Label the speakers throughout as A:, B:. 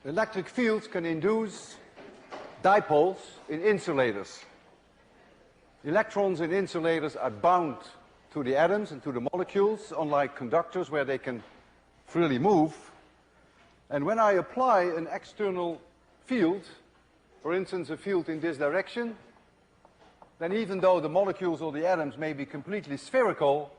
A: Electric fields can induce dipoles in insulators. Electrons in insulators are bound to the atoms and to the molecules, unlike conductors where they can freely move. And when I apply an external field, for instance a field in this direction, then even though the molecules or the atoms may be completely spherical,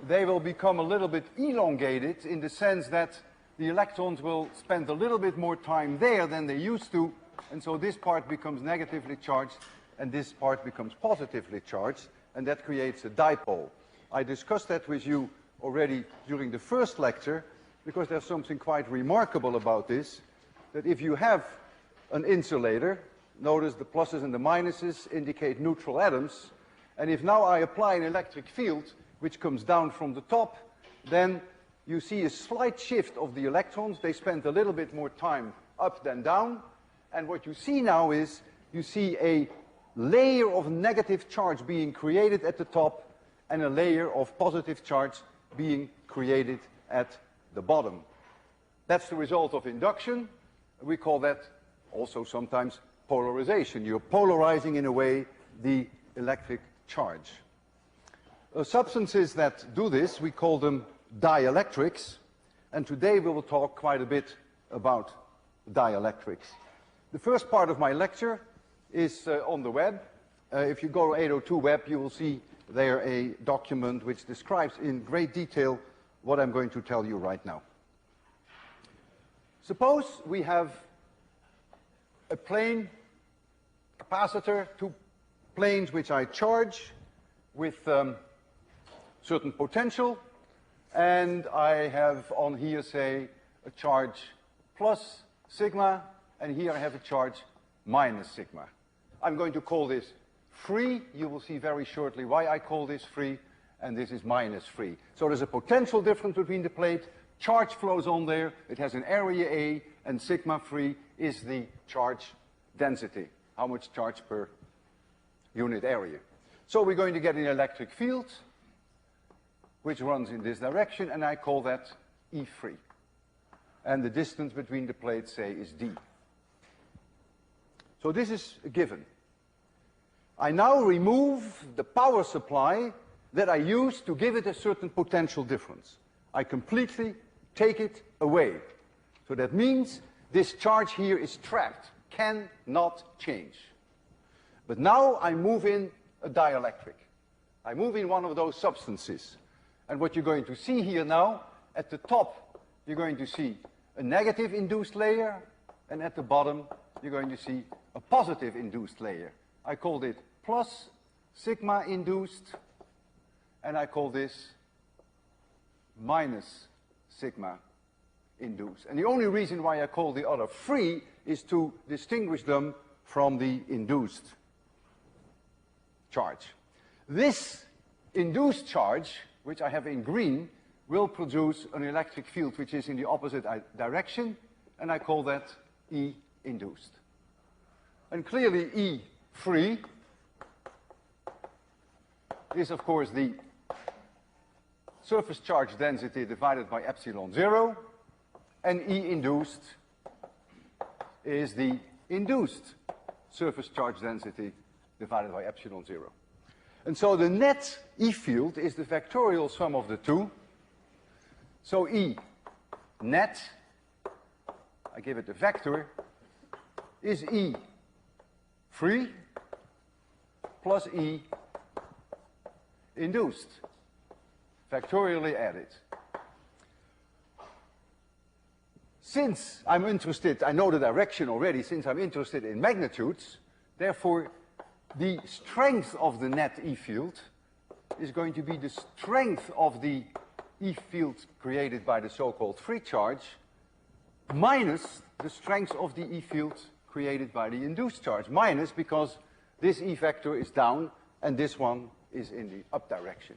A: they will become a little bit elongated in the sense that the electrons will spend a little bit more time there than they used to, and so this part becomes negatively charged and this part becomes positively charged, and that creates a dipole. I discussed that with you already during the first lecture, because there's something quite remarkable about this, that if you have an insulator, notice the pluses and the minuses indicate neutral atoms, and if now I apply an electric field which comes down from the top, then you see a slight shift of the electrons. They spend a little bit more time up than down, and what you see now is you see a layer of negative charge being created at the top and a layer of positive charge being created at the bottom. That's the result of induction. We call that also sometimes polarization. You're polarizing in a way the electric charge. Substances that do this, we call them dielectrics, and today we will talk quite a bit about dielectrics. The first part of my lecture is on the web. If you go to 802 web, you will see there a document which describes in great detail what I'm going to tell you right now. Suppose we have a plane capacitor, two planes which I charge with certain potential, and I have on here, say, a charge plus sigma, and here I have a charge minus sigma. I'm going to call this free. You will see very shortly why I call this free, and this is minus free. So there's a potential difference between the plate, charge flows on there, it has an area A, and sigma free is the charge density, how much charge per unit area. So we're going to get an electric field which runs in this direction, and I call that E free. And the distance between the plates, say, is D. So this is a given. I now remove the power supply that I used to give it a certain potential difference. I completely take it away. So that means this charge here is trapped, cannot change. But now I move in a dielectric. I move in one of those substances. And what you're going to see here now, at the top, you're going to see a negative induced layer, and at the bottom, you're going to see a positive induced layer. I called it plus sigma induced, and I call this minus sigma induced. And the only reason why I call the other free is to distinguish them from the induced charge. This induced charge, which I have in green, will produce an electric field which is in the opposite direction, and I call that E induced. And clearly E free is, of course, the surface charge density divided by epsilon 0, and E induced is the induced surface charge density divided by epsilon 0. And so the net E field is the vectorial sum of the two. So E net, I give it a vector, is E free plus E induced, vectorially added. Since I'm interested, I know the direction already, since I'm interested in magnitudes, therefore the strength of the net E field is going to be the strength of the E field created by the so-called free charge minus the strength of the E field created by the induced charge. Minus because this E vector is down and this one is in the up direction.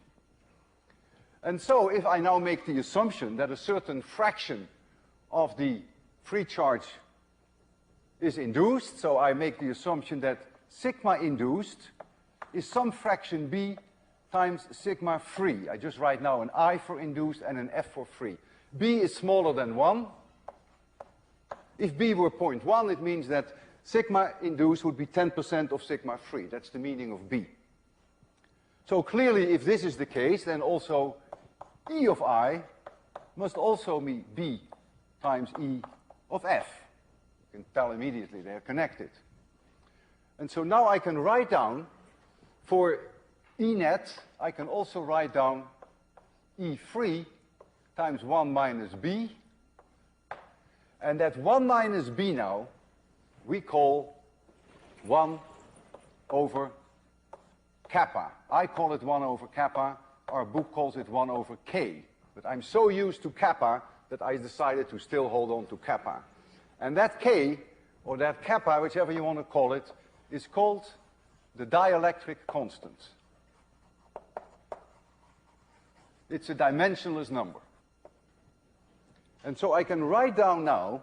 A: And so if I now make the assumption that a certain fraction of the free charge is induced, so I make the assumption that sigma induced is some fraction B times sigma free. I just write now an I for induced and an F for free. B is smaller than 1, If B were 0.1, it means that sigma induced would be 10% of sigma free. That's the meaning of B. So clearly, if this is the case, then also E of I must also be B times E of F. You can tell immediately they're connected. And so now I can write down for E net, I can also write down E free times 1 minus B. And that 1 minus B now we call 1 over kappa. I call it 1 over kappa. Our book calls it 1 over K. But I'm so used to kappa that I decided to still hold on to kappa. And that K, or that kappa, whichever you want to call it, is called the dielectric constant. It's a dimensionless number. And so I can write down now,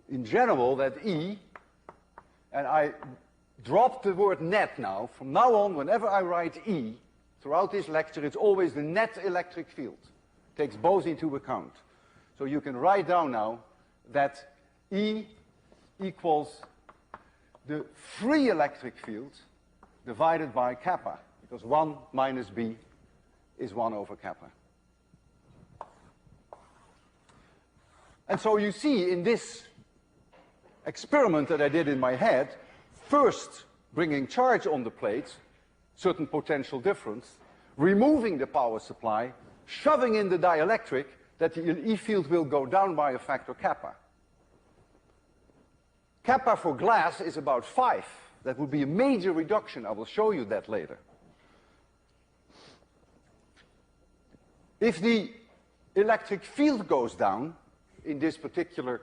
A: in general, that E, and I drop the word net now. From now on, whenever I write E, throughout this lecture, it's always the net electric field. It takes both into account. So you can write down now that E equals the free electric field divided by kappa, because 1 minus B is 1 over kappa. And so you see in this experiment that I did in my head, first bringing charge on the plates, certain potential difference, removing the power supply, shoving in the dielectric, that the E field will go down by a factor kappa. Kappa for glass is about 5. That would be a major reduction. I will show you that later. If the electric field goes down in this particular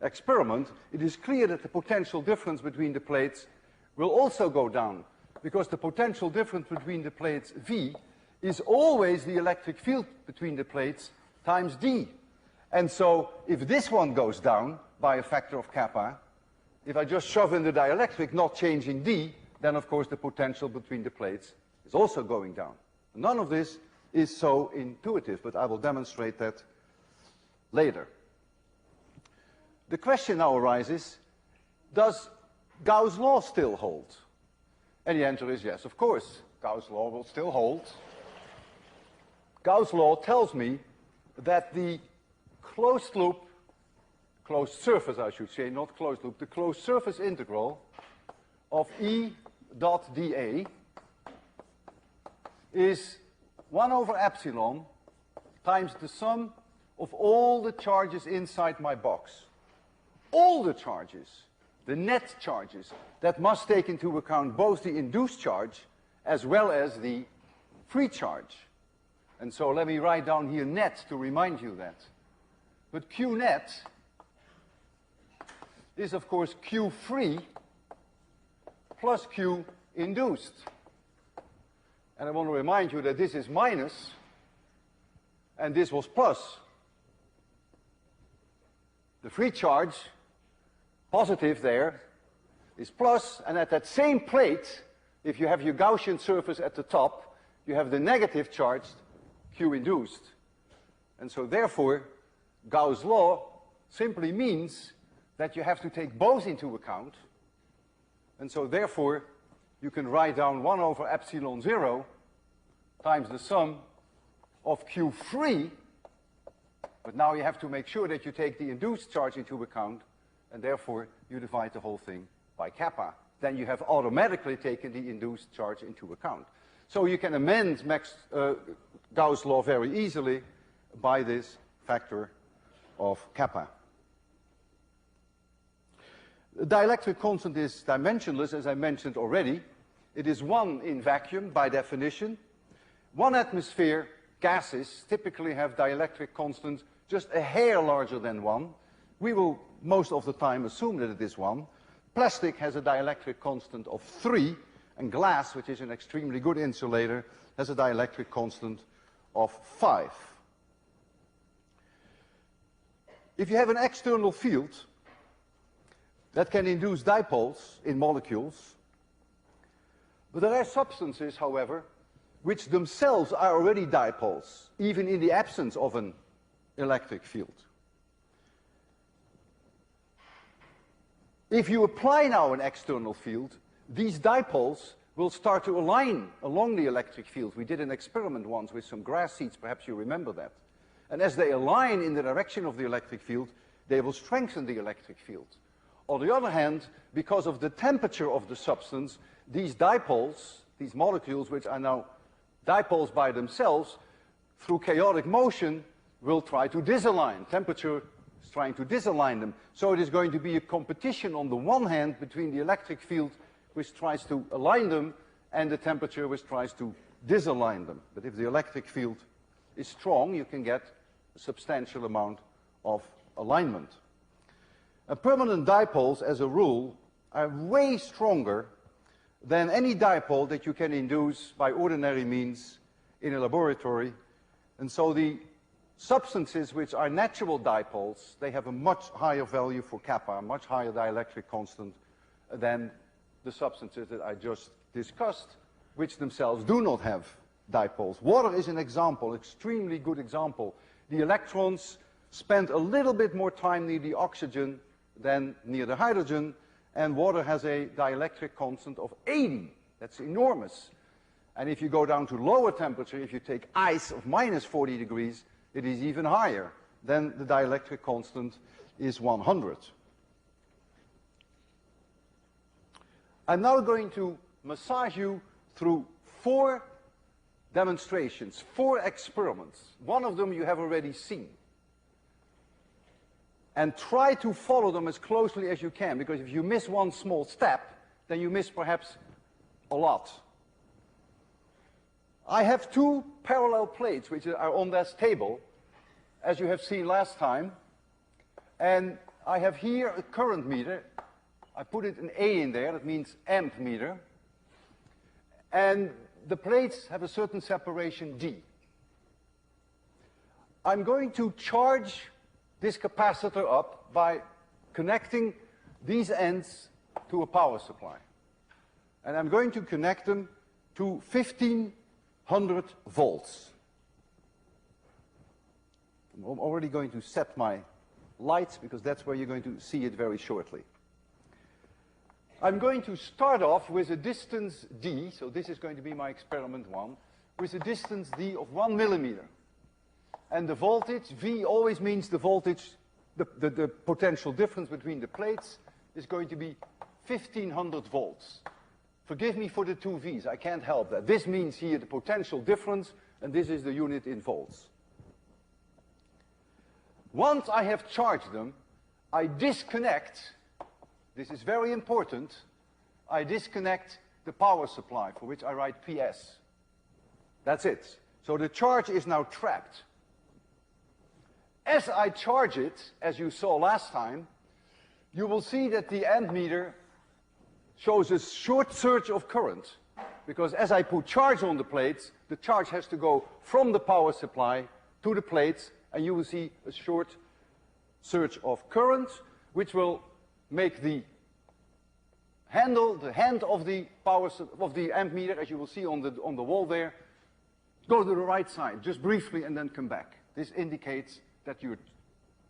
A: experiment, it is clear that the potential difference between the plates will also go down, because the potential difference between the plates V is always the electric field between the plates times D. And so if this one goes down by a factor of kappa, if I just shove in the dielectric, not changing D, then of course the potential between the plates is also going down. None of this is so intuitive, but I will demonstrate that later. The question now arises, does Gauss' law still hold? And the answer is yes, of course. Gauss' law will still hold. Gauss' law tells me that the closed loop, closed surface I should say, not closed loop, the closed surface integral of E dot dA is 1 over epsilon times the sum of all the charges inside my box. All the charges, the net charges, that must take into account both the induced charge as well as the free charge. And so let me write down here net to remind you that. But Q net is of course Q free plus Q induced. And I want to remind you that this is minus and this was plus. The free charge, positive there, is plus, and at that same plate, if you have your Gaussian surface at the top, you have the negative charge, Q induced. And so therefore, Gauss' law simply means that you have to take both into account. And so therefore, you can write down 1 over epsilon 0 times the sum of Q free, but now you have to make sure that you take the induced charge into account, and therefore you divide the whole thing by kappa. Then you have automatically taken the induced charge into account. So you can amend Gauss' law very easily by this factor of kappa. The dielectric constant is dimensionless, as I mentioned already. It is 1 in vacuum by definition. 1 atmosphere gases typically have dielectric constants just a hair larger than 1. We will most of the time assume that it is 1. Plastic has a dielectric constant of 3, and glass, which is an extremely good insulator, has a dielectric constant of 5. If you have an external field that can induce dipoles in molecules, but there are substances, however, which themselves are already dipoles, even in the absence of an electric field. If you apply now an external field, these dipoles will start to align along the electric field. We did an experiment once with some grass seeds, perhaps you remember that. And as they align in the direction of the electric field, they will strengthen the electric field. On the other hand, because of the temperature of the substance, these dipoles, these molecules which are now dipoles by themselves, through chaotic motion, will try to disalign. Temperature is trying to disalign them. So it is going to be a competition on the one hand between the electric field which tries to align them and the temperature which tries to disalign them. But if the electric field is strong, you can get a substantial amount of alignment. Permanent dipoles, as a rule, are way stronger than any dipole that you can induce by ordinary means in a laboratory. And so the substances which are natural dipoles, they have a much higher value for kappa, a much higher dielectric constant than the substances that I just discussed, which themselves do not have dipoles. Water is an example, extremely good example. The electrons spend a little bit more time near the oxygen than near the hydrogen, and water has a dielectric constant of 80. That's enormous. And if you go down to lower temperature, if you take ice of minus 40 degrees, it is even higher. Then the dielectric constant is 100. I'm now going to massage you through 4 demonstrations, 4 experiments. One of them you have already seen. And try to follow them as closely as you can, because if you miss one small step, then you miss perhaps a lot. I have 2 parallel plates which are on this table, as you have seen last time. And I have here a current meter. I put it an A in there, that means amp meter. And the plates have a certain separation D. I'm going to charge this capacitor up by connecting these ends to a power supply. And I'm going to connect them to 1500 volts. I'm already going to set my lights because that's where you're going to see it very shortly. I'm going to start off with a distance D, so this is going to be my experiment 1, with a distance D of 1 millimeter. And the voltage, V always means the voltage, the potential difference between the plates is going to be 1500 volts. Forgive me for the 2 V's, I can't help that. This means here the potential difference, and this is the unit in volts. Once I have charged them, I disconnect, this is very important, I disconnect the power supply, for which I write PS. That's it. So the charge is now trapped. As I charge it, as you saw last time, you will see that the ammeter shows a short surge of current, because as I put charge on the plates, the charge has to go from the power supply to the plates, and you will see a short surge of current, which will make the handle, the hand of the ammeter, as you will see on the wall there, go to the right side, just briefly, and then come back. This indicates that you're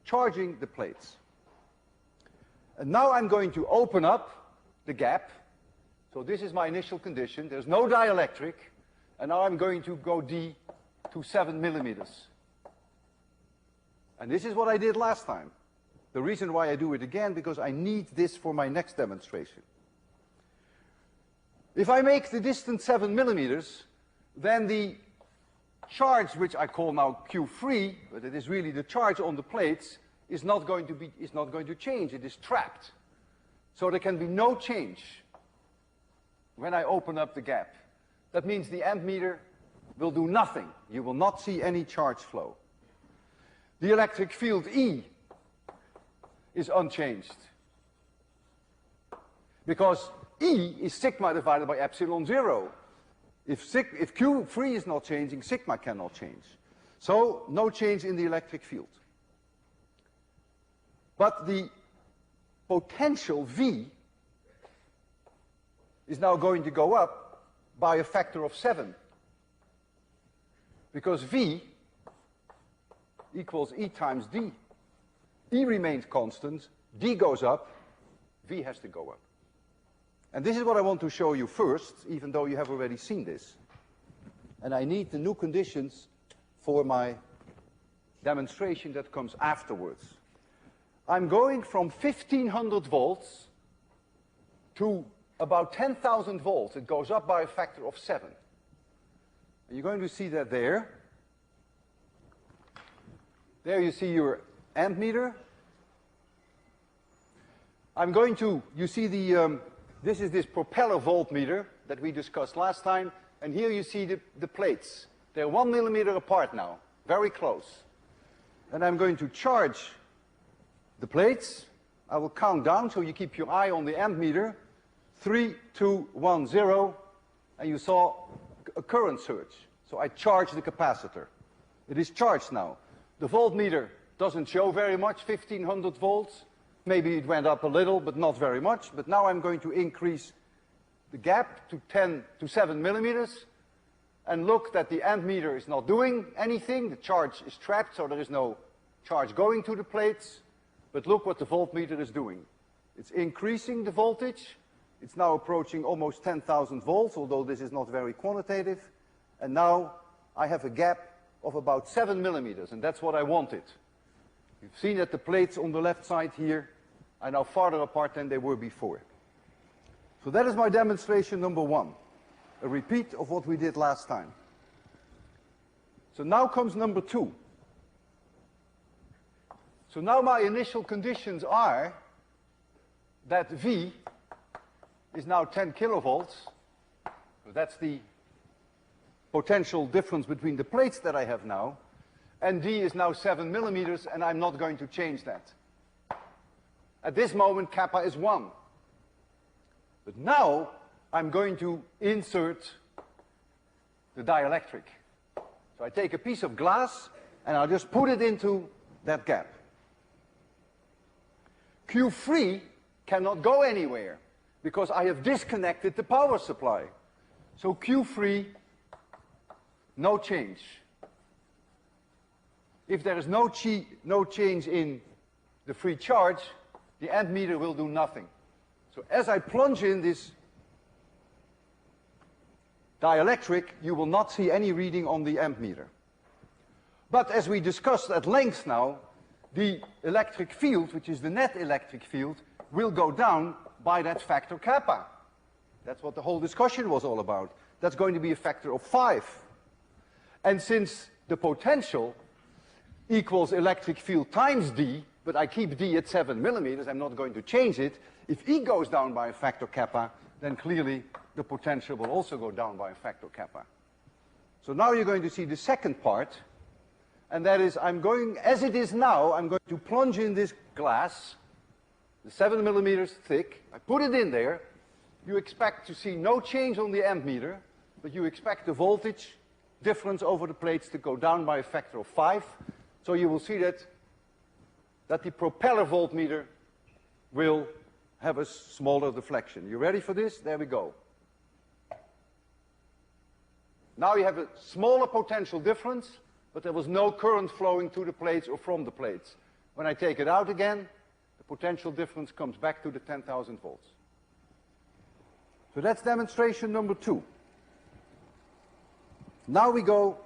A: charging the plates. And now I'm going to open up the gap. So this is my initial condition. There's no dielectric. And now I'm going to go D to 7 millimeters. And this is what I did last time. The reason why I do it again, because I need this for my next demonstration. If I make the distance 7 millimeters, then the charge, which I call now Q3, but it is really the charge on the plates, is not going to change. It is trapped. So there can be no change when I open up the gap. That means the ammeter will do nothing. You will not see any charge flow. The electric field E is unchanged, because E is sigma divided by epsilon 0. If Q3 is not changing, sigma cannot change. So no change in the electric field. But the potential V is now going to go up by a factor of 7. Because V equals E times D. E remains constant, D goes up, V has to go up. And this is what I want to show you first, even though you have already seen this. And I need the new conditions for my demonstration that comes afterwards. I'm going from 1500 volts to about 10,000 volts. It goes up by a factor of 7. And you're going to see that there. There you see your amp meter. I'm going to, you see the, this is this propeller voltmeter that we discussed last time. And here you see the plates. They're 1 millimeter apart now, very close. And I'm going to charge the plates. I will count down so you keep your eye on the amp meter. 3, 2, 1, 0. And you saw a current surge. So I charge the capacitor. It is charged now. The voltmeter doesn't show very much, 1500 volts. Maybe it went up a little, but not very much. But now I'm going to increase the gap to 7 millimeters. And look that the amp meter is not doing anything. The charge is trapped, so there is no charge going to the plates. But look what the voltmeter is doing. It's increasing the voltage. It's now approaching almost 10,000 volts, although this is not very quantitative. And now I have a gap of about 7 millimeters, and that's what I wanted. You've seen that the plates on the left side here are now farther apart than they were before. So that is my demonstration number 1, a repeat of what we did last time. So now comes number 2. So now my initial conditions are that V is now 10 kilovolts. So that's the potential difference between the plates that I have now. And D is now 7 millimeters, and I'm not going to change that. At this moment, kappa is 1. But now I'm going to insert the dielectric. So I take a piece of glass, and I'll just put it into that gap. Q3 cannot go anywhere, because I have disconnected the power supply. So Q3, no change. If there is no change in the free charge, the amp meter will do nothing. So as I plunge in this dielectric, you will not see any reading on the amp meter. But as we discussed at length now, the electric field, which is the net electric field, will go down by that factor kappa. That's what the whole discussion was all about. That's going to be a factor of 5. And since the potential equals electric field times D, but I keep D at 7 millimeters, I'm not going to change it. If E goes down by a factor kappa, then clearly the potential will also go down by a factor kappa. So now you're going to see the second part, and that is I'm going, as it is now, I'm going to plunge in this glass, the 7 millimeters thick. I put it in there. You expect to see no change on the amp meter, but you expect the voltage difference over the plates to go down by a factor of 5. So you will see that the propeller voltmeter will have a smaller deflection. You ready for this? There we go. Now you have a smaller potential difference, but there was no current flowing to the plates or from the plates. When I take it out again, the potential difference comes back to the 10,000 volts. So that's demonstration number 2. Now we go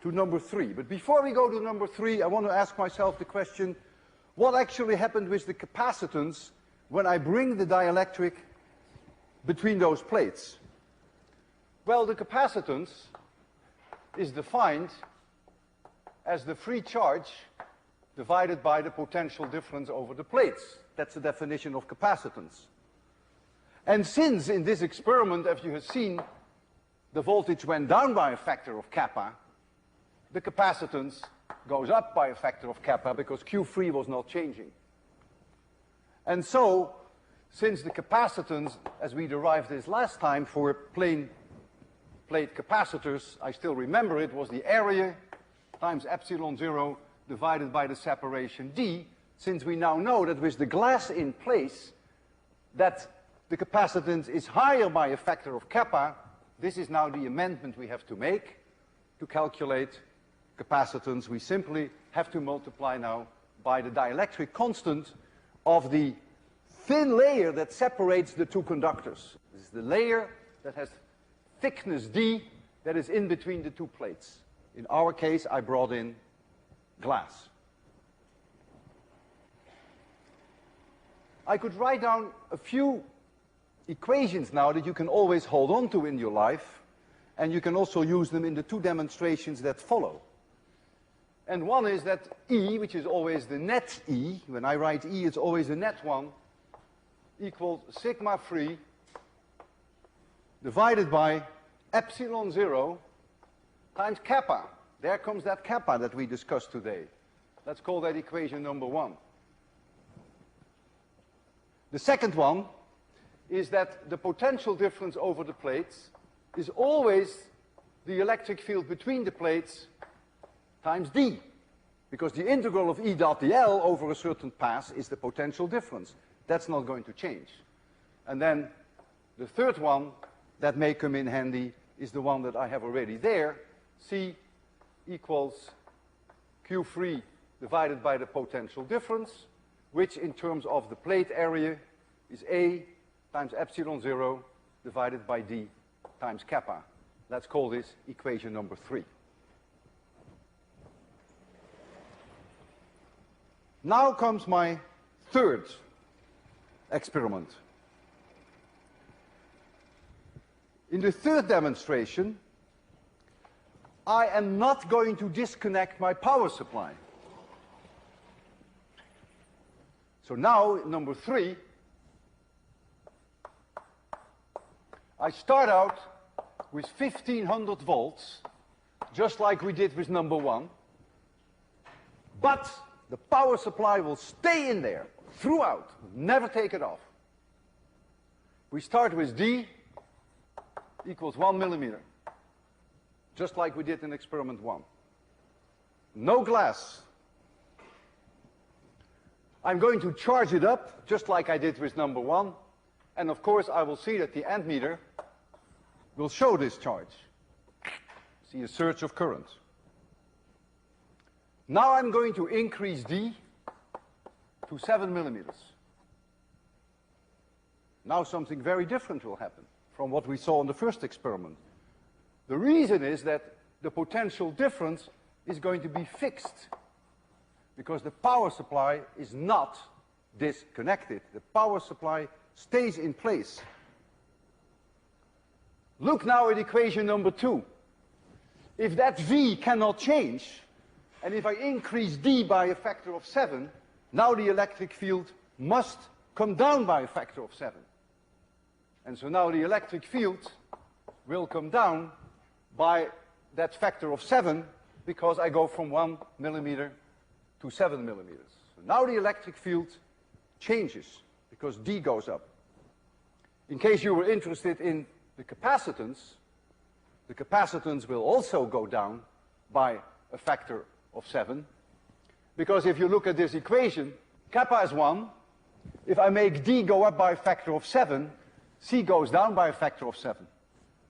A: to number 3. But before we go to number 3, I want to ask myself the question, what actually happened with the capacitance when I bring the dielectric between those plates? Well, the capacitance is defined as the free charge divided by the potential difference over the plates. That's the definition of capacitance. And since in this experiment, as you have seen, the voltage went down by a factor of kappa, the capacitance goes up by a factor of kappa because Q3 was not changing. And so, since the capacitance, as we derived this last time for plain plate capacitors, I still remember it was the area times epsilon 0 divided by the separation D, since we now know that with the glass in place, that the capacitance is higher by a factor of kappa, this is now the amendment we have to make to calculate capacitance. We simply have to multiply now by the dielectric constant of the thin layer that separates the two conductors. This is the layer that has thickness d that is in between the two plates. In our case, I brought in glass. I could write down a few equations now that you can always hold on to in your life, and you can also use them in the two demonstrations that follow. And one is that E, which is always the net E, when I write E, it's always the net one, equals sigma free divided by epsilon 0 times kappa. There comes that kappa that we discussed today. Let's call that equation number 1. The second one is that the potential difference over the plates is always the electric field between the plates times d, because the integral of E dot dl over a certain path is the potential difference. That's not going to change. And then the third one that may come in handy is the one that I have already there. C equals Q free divided by the potential difference, which in terms of the plate area is A times epsilon 0 divided by d times kappa. Let's call this equation number 3. Now comes my third experiment. In the third demonstration, I am not going to disconnect my power supply. So now, number 3, I start out with 1500 volts, just like we did with number 1, but the power supply will stay in there throughout, never take it off. We start with D equals 1 millimeter, just like we did in experiment 1. No glass. I'm going to charge it up, just like I did with number 1, and of course I will see that the ammeter will show this charge. See a surge of current. Now I'm going to increase D to 7 millimeters. Now something very different will happen from what we saw in the first experiment. The reason is that the potential difference is going to be fixed, because the power supply is not disconnected. The power supply stays in place. Look now at equation number 2. If that V cannot change, and if I increase D by a factor of 7, now the electric field must come down by a factor of 7. And so now the electric field will come down by that factor of 7, because I go from 1 millimeter to 7 millimeters. So now the electric field changes, because D goes up. In case you were interested in the capacitance will also go down by a factor of 7, because if you look at this equation, kappa is 1. If I make D go up by a factor of 7, C goes down by a factor of 7.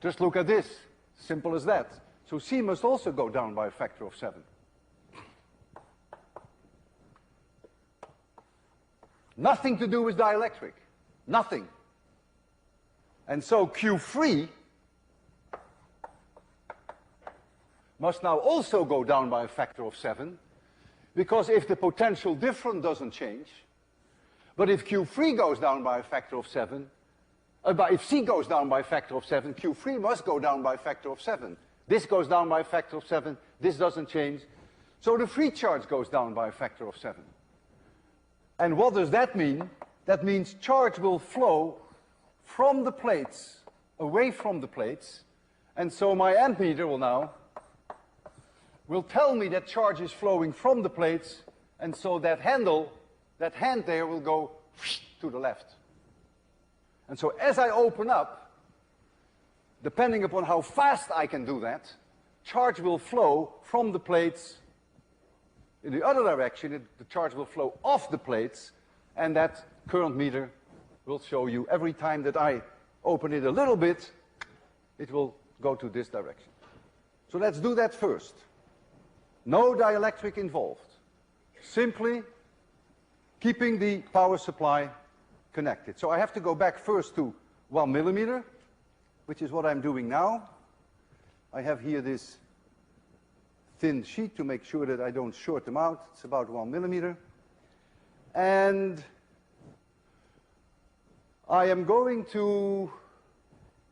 A: Just look at this. Simple as that. So C must also go down by a factor of 7. Nothing to do with dielectric. Nothing. And so Q free must now also go down by a factor of 7, because if the potential difference doesn't change, but if Q free goes down by a factor of 7, if C goes down by a factor of 7, Q free must go down by a factor of 7. This goes down by a factor of 7, this doesn't change, so the free charge goes down by a factor of 7. And what does that mean? That means charge will flow from the plates, away from the plates, and so my ammeter will tell me that charge is flowing from the plates, and so that hand there will go to the left. And so as I open up, depending upon how fast I can do that, charge will flow from the plates in the other direction. The charge will flow off the plates, and that current meter will show you every time that I open it a little bit, it will go to this direction. So let's do that first. No dielectric involved. Simply keeping the power supply connected. So I have to go back first to 1 millimeter, which is what I'm doing now. I have here this thin sheet to make sure that I don't short them out. It's about 1 millimeter. And I am going to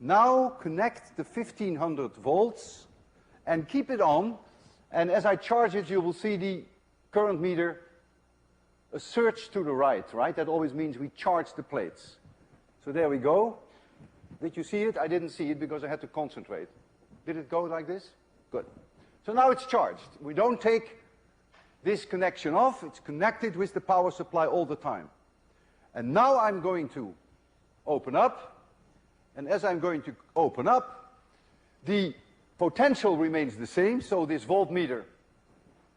A: now connect the 1500 volts and keep it on. And as I charge it, you will see the current meter a surge to the right, right? That always means we charge the plates. So there we go. Did you see it? I didn't see it because I had to concentrate. Did it go like this? Good. So now it's charged. We don't take this connection off. It's connected with the power supply all the time. And now I'm going to open up. And as I'm going to open up, the potential remains the same. So this voltmeter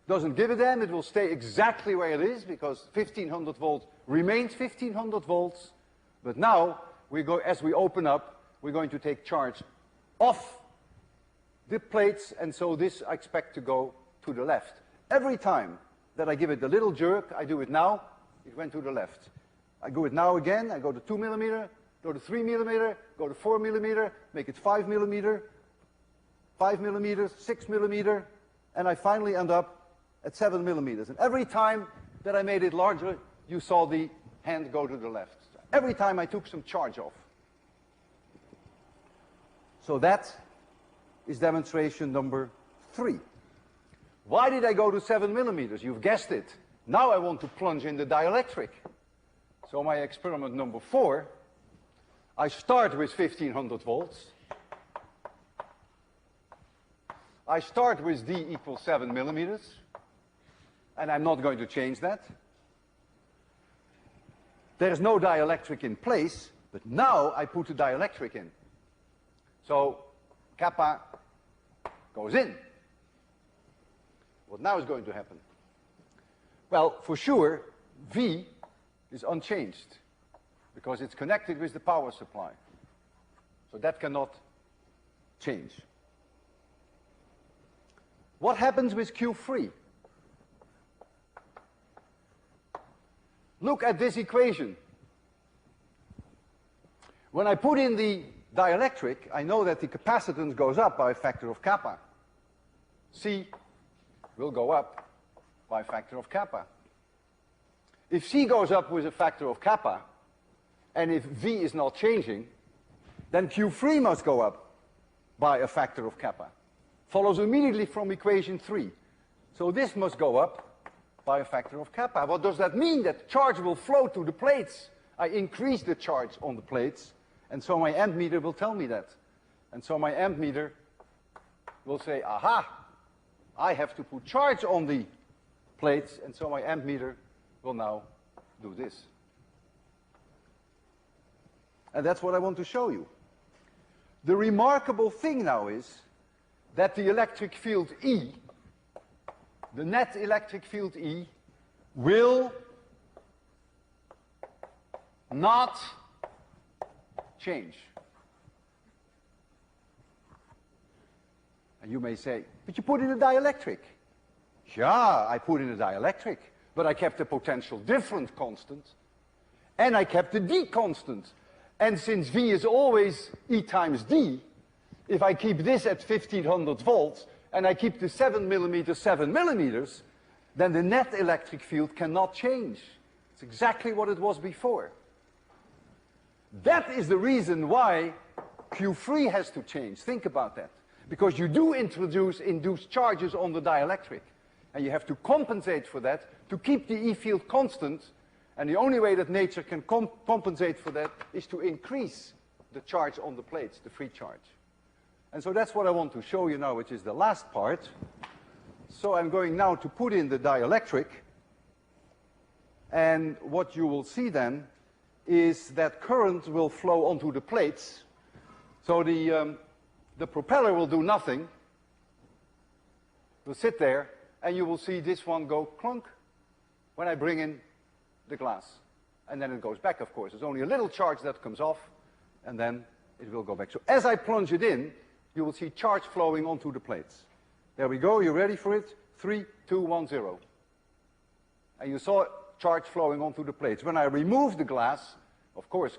A: doesn't give a damn. It will stay exactly where it is because 1500 volts remains 1500 volts. But now, as we open up, we're going to take charge off the plates, and so this I expect to go to the left. Every time that I give it a little jerk, I do it now, it went to the left. I do it now again, I go to 2 millimeter, go to 3 millimeter, go to 4 millimeter, make it 5 millimeter, 5 millimeters, 6 millimeter, and I finally end up at 7 millimeters. And every time that I made it larger, you saw the hand go to the left. Every time I took some charge off. So that is demonstration number 3. Why did I go to 7 millimeters? You've guessed it. Now I want to plunge in the dielectric. So my experiment number 4, I start with 1500 volts. I start with D equals 7 millimeters. And I'm not going to change that. There's no dielectric in place, but now I put the dielectric in. So kappa goes in. What now is going to happen? Well, for sure, V is unchanged because it's connected with the power supply. So that cannot change. What happens with Q3? Look at this equation. When I put in the dielectric, I know that the capacitance goes up by a factor of kappa. C will go up by a factor of kappa. If C goes up with a factor of kappa, and if V is not changing, then Q3 must go up by a factor of kappa. Follows immediately from equation 3. So this must go up by a factor of kappa. What does that mean? That charge will flow to the plates. I increase the charge on the plates, and so my amp meter will tell me that. And so my amp meter will say, aha, I have to put charge on the plates, and so my amp meter will now do this. And that's what I want to show you. The remarkable thing now is that the electric field E, the net electric field E, will not change. And you may say, but you put in a dielectric. Yeah, I put in a dielectric, but I kept the potential difference constant, and I kept the D constant. And since V is always E times D, if I keep this at 1500 volts, and I keep the 7 millimeters, then the net electric field cannot change. It's exactly what it was before. That is the reason why Q3 has to change. Think about that. Because you do introduce induced charges on the dielectric. And you have to compensate for that to keep the E field constant. And the only way that nature can compensate for that is to increase the charge on the plates, the free charge. And so that's what I want to show you now, which is the last part. So I'm going now to put in the dielectric. And what you will see then is that current will flow onto the plates. So the propeller will do nothing. Will sit there, and you will see this one go clunk when I bring in the glass. And then it goes back, of course. There's only a little charge that comes off, and then it will go back. So as I plunge it in, you will see charge flowing onto the plates. There we go. You ready for it? 3, 2, 1, 0. And you saw charge flowing onto the plates. When I remove the glass, Of course,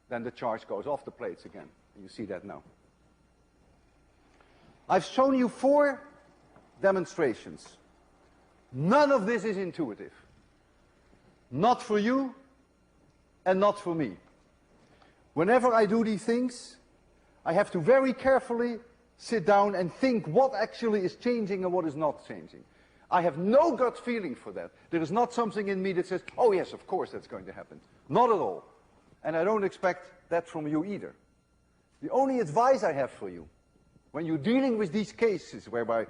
A: then the charge goes off the plates again. You see that now. I've shown you 4 demonstrations. None of this is intuitive. Not for you and not for me. Whenever I do these things, I have to very carefully sit down and think what actually is changing and what is not changing. I have no gut feeling for that. There is not something in me that says, oh yes, of course that's going to happen. Not at all. And I don't expect that from you either. The only advice I have for you, when you're dealing with these cases whereby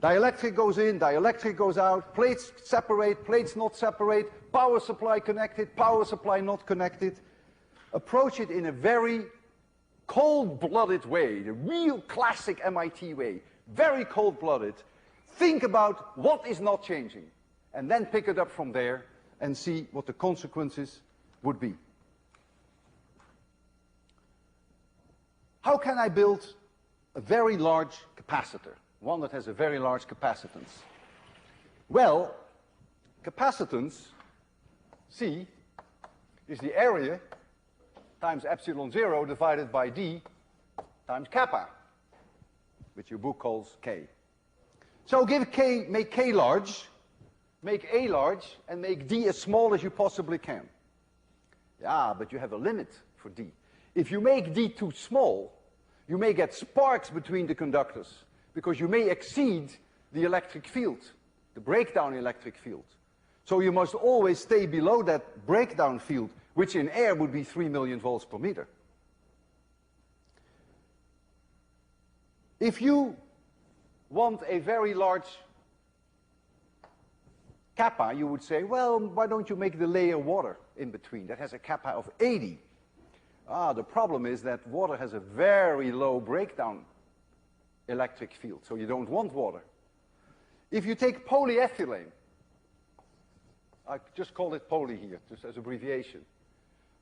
A: dielectric goes in, dielectric goes out, plates separate, plates not separate, power supply connected, power supply not connected, approach it in a very cold-blooded way, the real classic MIT way, very cold-blooded. Think about what is not changing, and then pick it up from there and see what the consequences would be. How can I build a very large capacitor, one that has a very large capacitance? Well, capacitance, C, is the area times epsilon 0 divided by d times kappa, which your book calls K. So give K, make K large, make A large, and make D as small as you possibly can. Yeah, but you have a limit for D. If you make D too small, you may get sparks between the conductors, because you may exceed the electric field, the breakdown electric field. So you must always stay below that breakdown field, which in air would be 3 million volts per meter. If you want a very large kappa, you would say, well, why don't you make the layer water in between? That has a kappa of 80. The problem is that water has a very low breakdown electric field, so you don't want water. If you take polyethylene, I just call it poly here, just as abbreviation.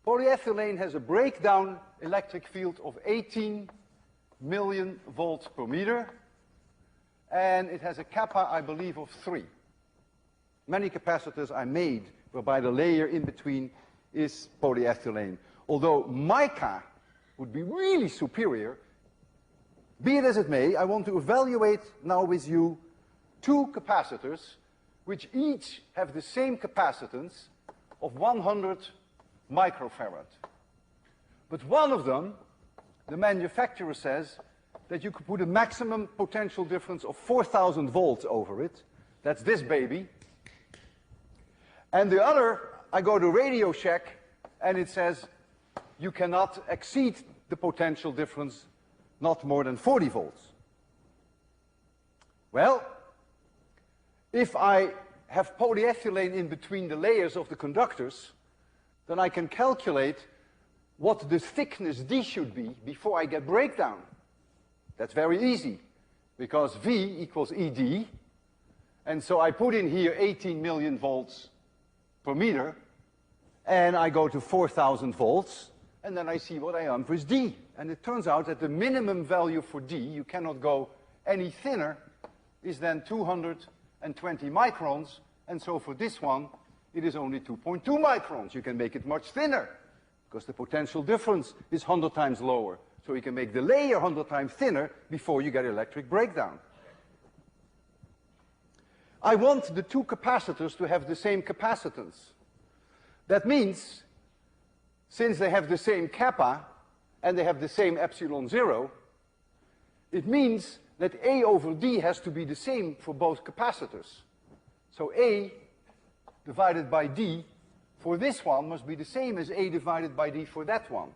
A: Polyethylene has a breakdown electric field of 18 million volts per meter, and it has a kappa, I believe, of 3. Many capacitors are made whereby the layer in between is polyethylene. Although mica would be really superior, be it as it may, I want to evaluate now with you 2 capacitors which each have the same capacitance of 100 microfarad. But one of them, the manufacturer says that you could put a maximum potential difference of 4,000 volts over it. That's this baby. And the other, I go to Radio Shack, and it says you cannot exceed the potential difference not more than 40 volts. Well, if I have polyethylene in between the layers of the conductors, then I can calculate what the thickness D should be before I get breakdown. That's very easy, because V equals ED, and so I put in here 18 million volts per meter, and I go to 4,000 volts, and then I see what I am with D. And it turns out that the minimum value for D, you cannot go any thinner, is then 220 microns, and so for this one, it is only 2.2 microns. You can make it much thinner, because the potential difference is 100 times lower. So you can make the layer 100 times thinner before you get electric breakdown. I want the 2 capacitors to have the same capacitance. That means, since they have the same kappa, and they have the same epsilon 0, it means that A over D has to be the same for both capacitors. So A divided by D for this one must be the same as A divided by D for that one.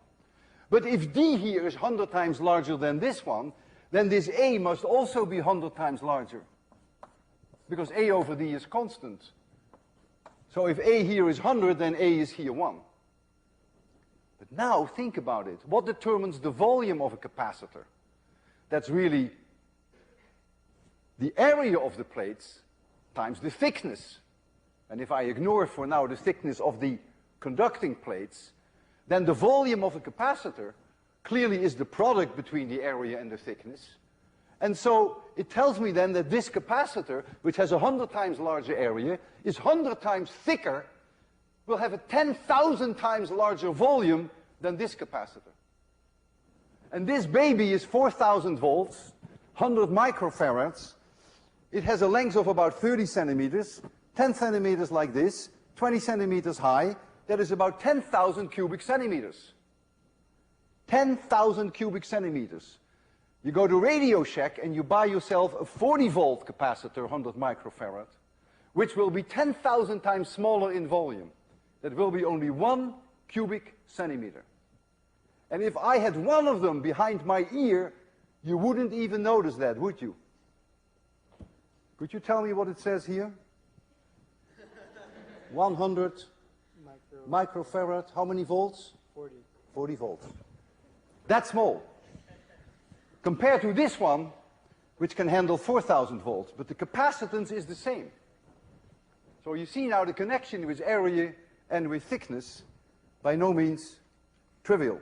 A: But if D here is 100 times larger than this one, then this A must also be 100 times larger, because A over D is constant. So if A here is 100, then A is here 1. But now think about it. What determines the volume of a capacitor? That's really the area of the plates times the thickness. And if I ignore for now the thickness of the conducting plates, then the volume of a capacitor clearly is the product between the area and the thickness. And so it tells me then that this capacitor, which has a 100 times larger area, is 100 times thicker will have a 10,000 times larger volume than this capacitor. And this baby is 4,000 volts, 100 microfarads. It has a length of about 30 centimeters, 10 centimeters like this, 20 centimeters high. That is about 10,000 cubic centimeters. 10,000 cubic centimeters. You go to Radio Shack and you buy yourself a 40-volt capacitor, 100 microfarad, which will be 10,000 times smaller in volume. That will be only 1 cubic centimeter. And if I had one of them behind my ear, you wouldn't even notice that, would you? Could you tell me what it says here? 100 microfarad, how many volts?
B: 40.
A: 40 volts. That's small. Compared to this one, which can handle 4,000 volts, but the capacitance is the same. So you see now the connection with area and with thickness, by no means trivial.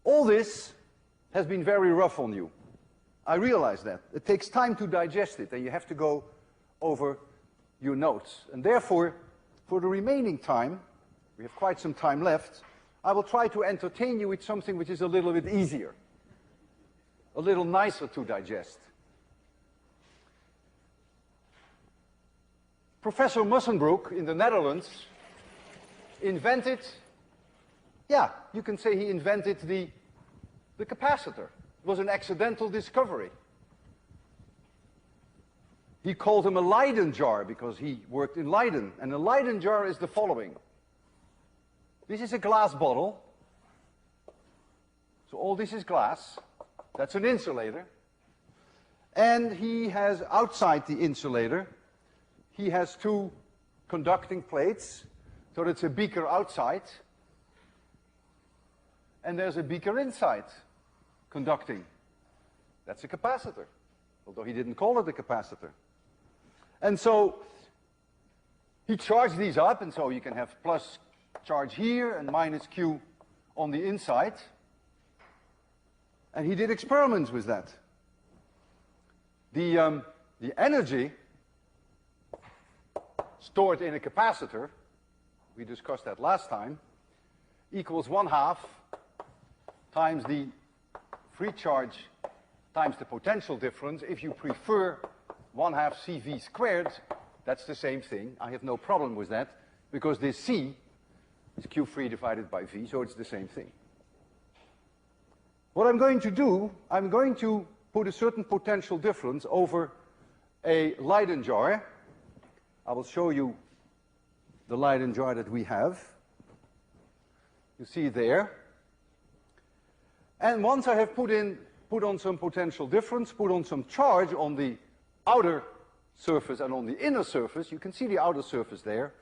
A: All this has been very rough on you. I realize that. It takes time to digest it, and you have to go over your notes. And therefore, for the remaining time, we have quite some time left, I will try to entertain you with something which is a little bit easier, a little nicer to digest. Professor Mussenbroek in the Netherlands invented, yeah, you can say he invented the capacitor. It was an accidental discovery. He called him a Leyden jar because he worked in Leiden. And a Leyden jar is the following. This is a glass bottle. So all this is glass. That's an insulator. And he has outside the insulator, he has two conducting plates. So that's a beaker outside. And there's a beaker inside conducting. That's a capacitor, although he didn't call it a capacitor. And so he charged these up, and so you can have plus charge here and minus Q on the inside. And he did experiments with that. The energy stored in a capacitor, we discussed that last time, equals 1/2 times the free charge times the potential difference. If you prefer 1/2 CV squared, that's the same thing. I have no problem with that, because this C is Q free divided by V, so it's the same thing. What I'm going to do, I'm going to put a certain potential difference over a Leyden jar. I will show you the Leyden jar that we have. You see it there. And once I have put on some potential difference, put on some charge on the outer surface and on the inner surface, you can see the outer surface there.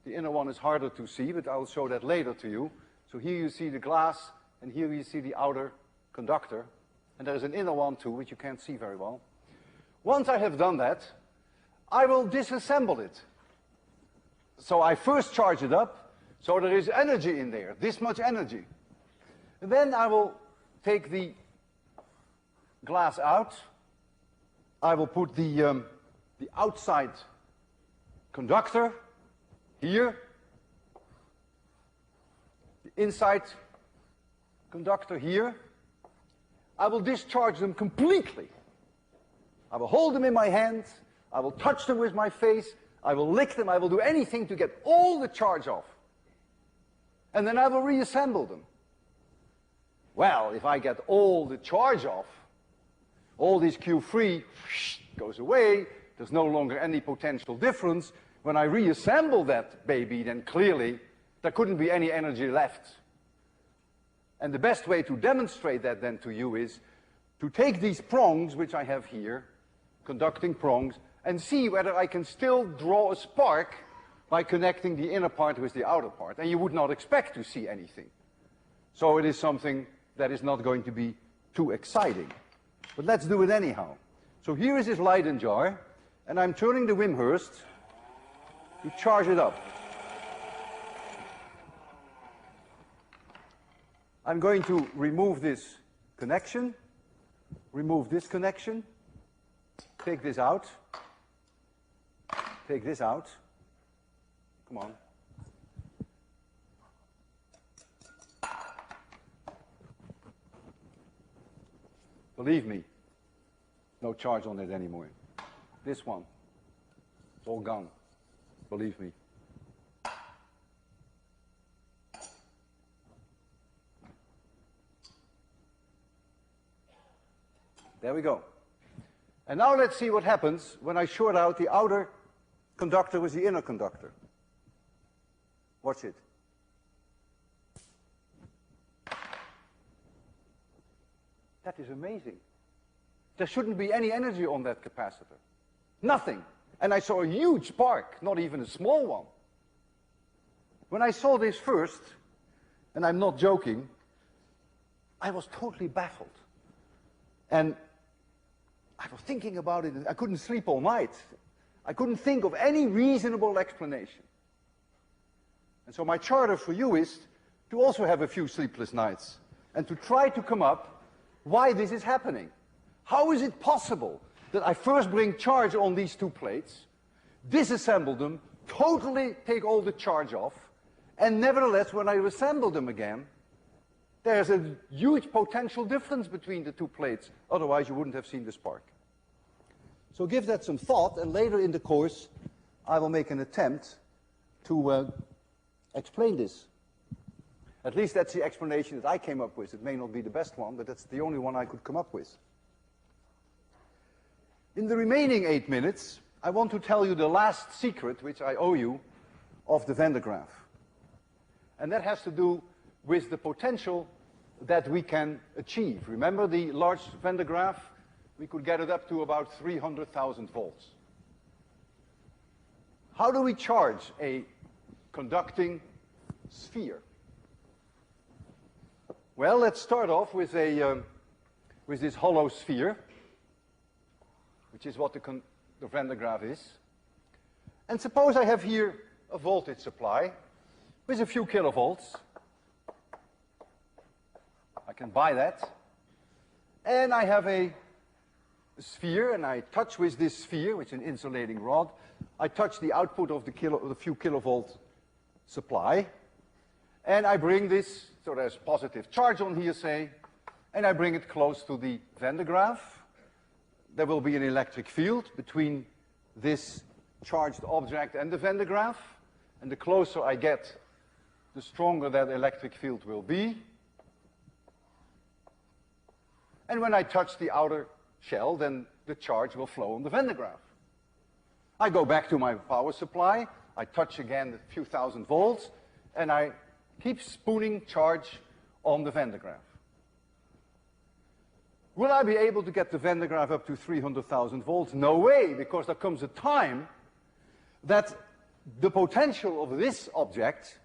A: The inner one is harder to see, but I will show that later to you. So here you see the glass, and here you see the outer conductor. And there is an inner one too, which you can't see very well. Once I have done that, I will disassemble it. So I first charge it up, so there is energy in there, this much energy. And then I will take the glass out. I will put the outside conductor here, the inside conductor here. I will discharge them completely. I will hold them in my hand, I will touch them with my face, I will lick them, I will do anything to get all the charge off. And then I will reassemble them. Well, if I get all the charge off, all this Q free goes away, there's no longer any potential difference. When I reassemble that baby, then clearly there couldn't be any energy left. And the best way to demonstrate that then to you is to take these prongs, which I have here, conducting prongs, and see whether I can still draw a spark by connecting the inner part with the outer part. And you would not expect to see anything. So it is something that is not going to be too exciting. But let's do it anyhow. So here is this Leyden jar, and I'm turning the Wimhurst to charge it up. I'm going to remove this connection, remove this connection, take this out, Come on. Believe me, no charge on it anymore. This one, it's all gone. Believe me. There we go. And now let's see what happens when I short out the outer conductor with the inner conductor. Watch it. That is amazing. There shouldn't be any energy on that capacitor. Nothing. And I saw a huge spark, not even a small one. When I saw this first, and I'm not joking, I was totally baffled. And I was thinking about it. I couldn't sleep all night. I couldn't think of any reasonable explanation. And so my charter for you is to also have a few sleepless nights and to try to come up why this is happening. How is it possible that I first bring charge on these two plates, disassemble them, totally take all the charge off, and nevertheless, when I assemble them again, there's a huge potential difference between the two plates. Otherwise, you wouldn't have seen the spark. So give that some thought, and later in the course, I will make an attempt to explain this. At least that's the explanation that I came up with. It may not be the best one, but that's the only one I could come up with. In the remaining 8 minutes, I want to tell you the last secret, which I owe you, of the Van de Graaff. And that has to do with the potential that we can achieve. Remember the large Van de Graaff? We could get it up to about 300,000 volts. How do we charge a conducting sphere? Well, let's start off with this hollow sphere, which is what the Van de Graaff is. And suppose I have here a voltage supply with a few kilovolts. I can buy that. And I have a sphere, and I touch with this sphere, which is an insulating rod. I touch the output of the few kilovolt supply. And I bring this, so there's positive charge on here, say, and I bring it close to the Van de Graaff. There will be an electric field between this charged object and the Van de Graaff. And the closer I get, the stronger that electric field will be. And when I touch the outer shell, then the charge will flow on the Van de Graaff. I go back to my power supply. I touch again a few thousand volts, and I keep spooning charge on the Van de Graaff. Will I be able to get the Van de Graaff up to 300,000 volts? No way, because there comes a time that the potential of this object,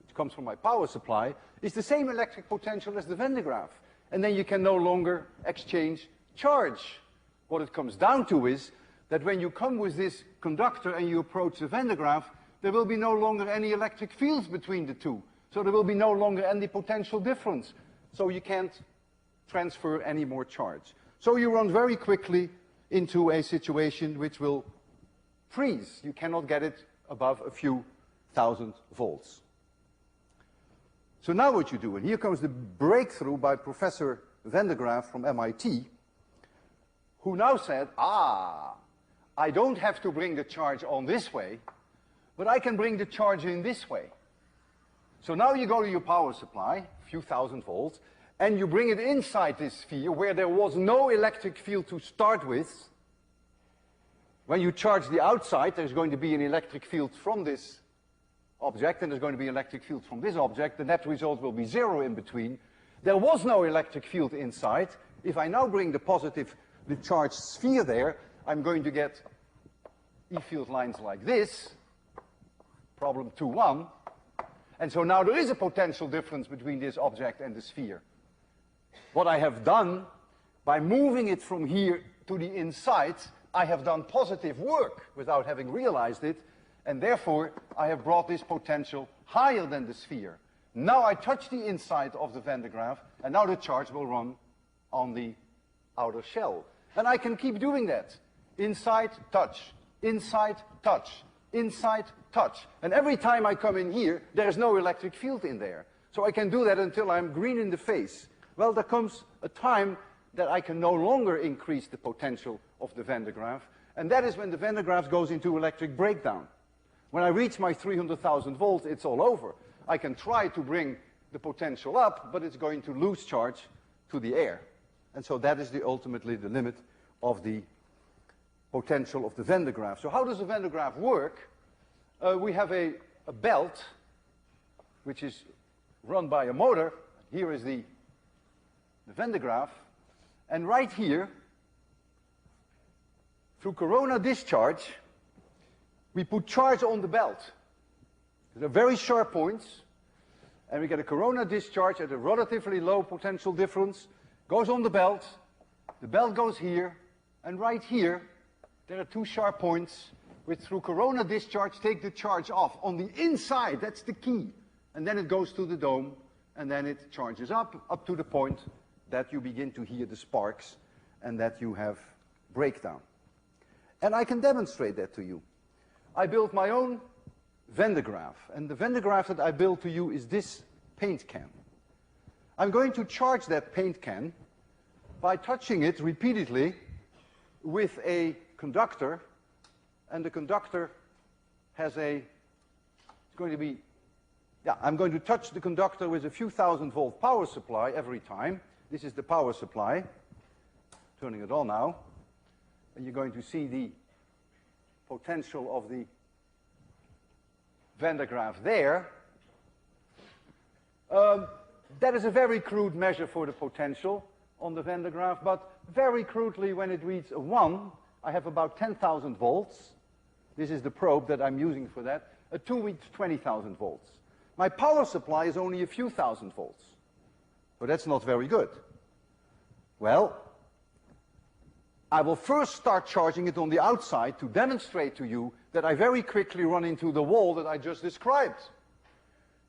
A: which comes from my power supply, is the same electric potential as the Van de Graaff. And then you can no longer exchange charge. What it comes down to is that when you come with this conductor and you approach the Van de Graaff, there will be no longer any electric fields between the two. So there will be no longer any potential difference. So you can't transfer any more charge. So you run very quickly into a situation which will freeze. You cannot get it above a few thousand volts. So now what you do, and here comes the breakthrough by Professor Van de Graaff from MIT, who now said, I don't have to bring the charge on this way, but I can bring the charge in this way. So now you go to your power supply, a few thousand volts, and you bring it inside this sphere where there was no electric field to start with. When you charge the outside, there's going to be an electric field from this object, and there's going to be an electric field from this object. The net result will be zero in between. There was no electric field inside. If I now bring the charged sphere there, I'm going to get E-field lines like this, problem 2-1. And so now there is a potential difference between this object and the sphere. What I have done, by moving it from here to the inside, I have done positive work without having realized it, and therefore I have brought this potential higher than the sphere. Now I touch the inside of the Van de Graaff, and now the charge will run on the outer shell. And I can keep doing that. Inside, touch. Inside, touch. inside, touch. And every time I come in here, there is no electric field in there. So I can do that until I'm green in the face. Well, there comes a time that I can no longer increase the potential of the Van de Graaff, and that is when the Van de Graaff goes into electric breakdown. When I reach my 300,000 volts, it's all over. I can try to bring the potential up, but it's going to lose charge to the air. And so that is ultimately the limit of the potential of the Van de Graaff. So how does the Van de Graaff work? We have a belt, which is run by a motor. Here is the Van de Graaff. And right here, through corona discharge, we put charge on the belt. They're very sharp points, and we get a corona discharge at a relatively low potential difference, goes on the belt goes here, and right here, there are two sharp points which through corona discharge take the charge off on the inside. That's the key. And then it goes to the dome, and then it charges up to the point that you begin to hear the sparks and that you have breakdown. And I can demonstrate that to you. I built my own Van de Graaff, and the Van de Graaff that I built to you is this paint can. I'm going to charge that paint can by touching it repeatedly with a conductor, and the conductor has it's going to be, I'm going to touch the conductor with a few thousand volt power supply every time. This is the power supply. Turning it on now. And you're going to see the potential of the Van de Graaff there. That is a very crude measure for the potential on the Van de Graaff, but very crudely, when it reads a 1, I have about 10,000 volts. This is the probe that I'm using for that. A 2 reads 20,000 volts. My power supply is only a few thousand volts. But that's not very good. Well, I will first start charging it on the outside to demonstrate to you that I very quickly run into the wall that I just described.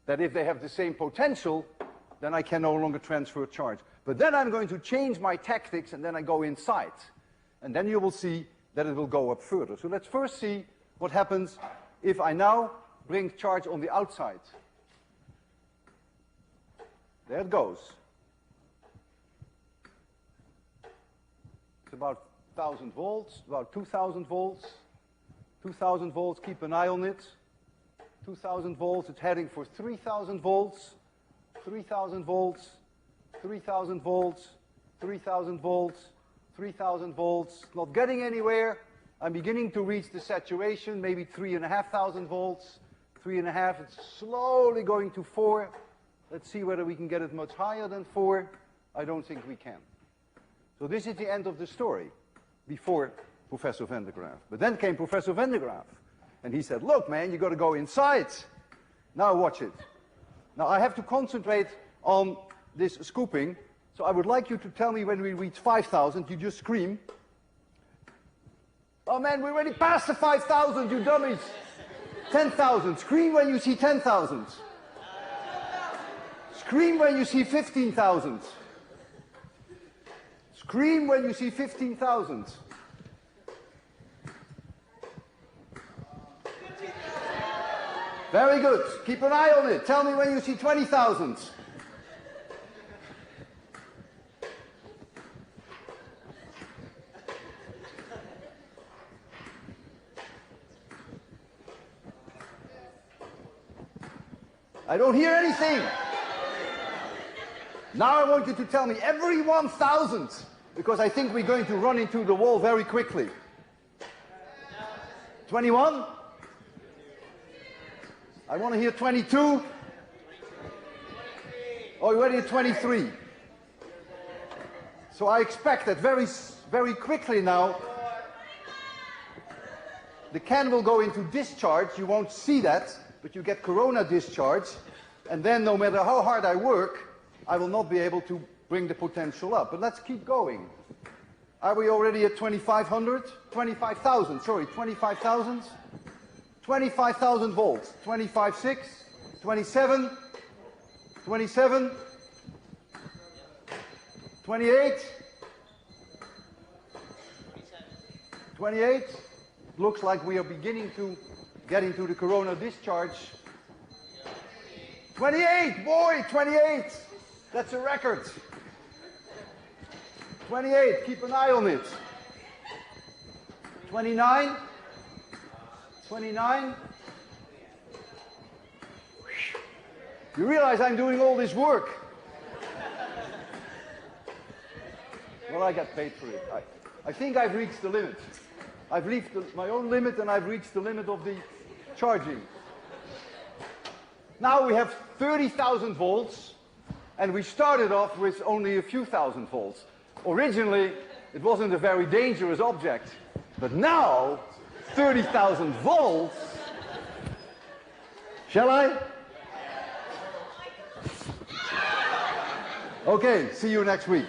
A: That if they have the same potential, then I can no longer transfer charge. But then I'm going to change my tactics, and then I go inside. And then you will see that it will go up further. So let's first see what happens if I now bring charge on the outside. There it goes. It's about 1,000 volts, about 2,000 volts. 2,000 volts, keep an eye on it. 2,000 volts, it's heading for 3,000 volts. 3,000 volts, 3,000 volts, 3,000 volts, 3,000 volts. Not getting anywhere. I'm beginning to reach the saturation, maybe 3,500 volts. 3.5, it's slowly going to 4. Let's see whether we can get it much higher than 4. I don't think we can. So this is the end of the story before Professor Van de Graaff. But then came Professor Van de Graaff, and he said, look, man, you got to go inside. Now watch it. Now I have to concentrate on this scooping, so I would like you to tell me when we reach 5,000, you just scream. Oh man, we already passed the 5,000, you dummies. 10,000, scream when you see 10,000. Scream when you see 15,000. Scream when you see 15,000. Very good. Keep an eye on it. Tell me when you see 20,000. I don't hear anything. Now I want you to tell me every 1,000, because I think we're going to run into the wall very quickly. 21? I want to hear 22. Oh, you're already at 23. So I expect that very quickly now, the can will go into discharge. You won't see that, but you get corona discharge. And then no matter how hard I work, I will not be able to bring the potential up. But let's keep going. Are we already at 2,500? 25,000, sorry, 25,000? 25,000 volts. 25.6, 27, 27, 28, 28. Looks like we are beginning to getting to the corona discharge. 28, boy, 28. That's a record. 28, keep an eye on it. 29. 29. You realize I'm doing all this work. Well, I get paid for it. I think I've reached the limit. I've reached my own limit, and I've reached the limit of the charging. Now we have 30,000 volts, and we started off with only a few thousand volts. Originally, it wasn't a very dangerous object, but now 30,000 volts. Shall I? Okay, see you next week.